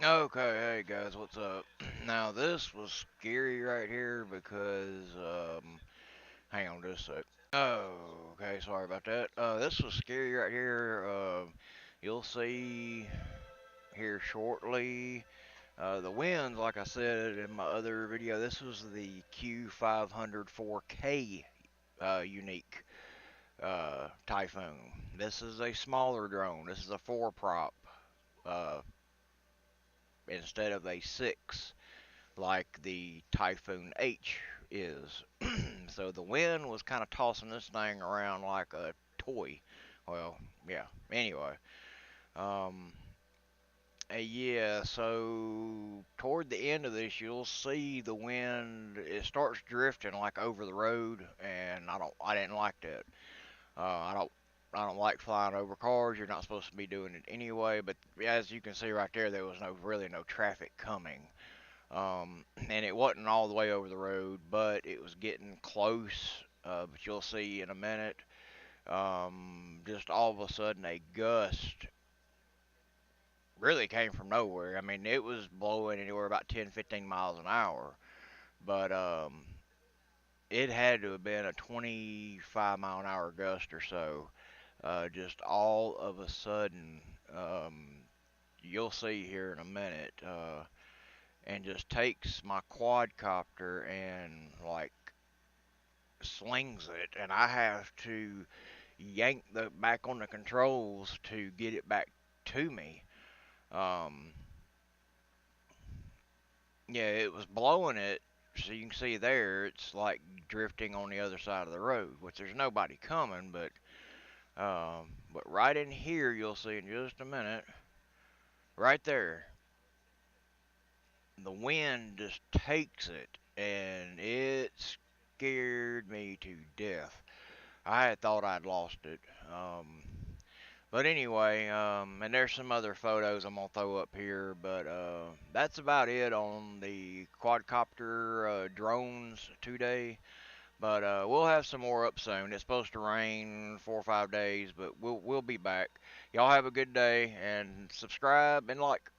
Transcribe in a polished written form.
Okay, hey guys, what's up? Now this was scary right here because hang on just a sec. Oh, okay, sorry about that. This was scary right here. You'll see here shortly. The winds, like I said in my other video, this was the Q500 4K unique Typhoon. This is a smaller drone. This is a four prop uh, instead of a six, like the Typhoon H is. So the wind was kind of tossing this thing around like a toy. Well, yeah. Anyway, um, yeah. So toward the end of this, you'll see the wind. It starts drifting like over the road, and I didn't like that. I don't. I don't like flying over cars. You're not supposed to be doing it anyway. But as you can see right there was really no traffic coming. And it wasn't all the way over the road, but it was getting close. But you'll see in a minute. Just all of a sudden, a gust really came from nowhere. I mean, it was blowing anywhere about 10, 15 miles an hour, but it had to have been a 25 mile an hour gust or so. Just all of a sudden, you'll see here in a minute. And just takes my quadcopter and like slings it, and I have to yank the back on the controls to get it back to me. Um, yeah, it was blowing it, so you can see there it's like drifting on the other side of the road, which there's nobody coming, but right in here you'll see in just a minute, right there, the wind just takes it, and it scared me to death. I had thought I'd lost it. But anyway, and there's some other photos I'm gonna throw up here, but that's about it on the quadcopter drones today. But we'll have some more up soon. It's supposed to rain 4 or 5 days, but we'll be back. Y'all have a good day and subscribe and like.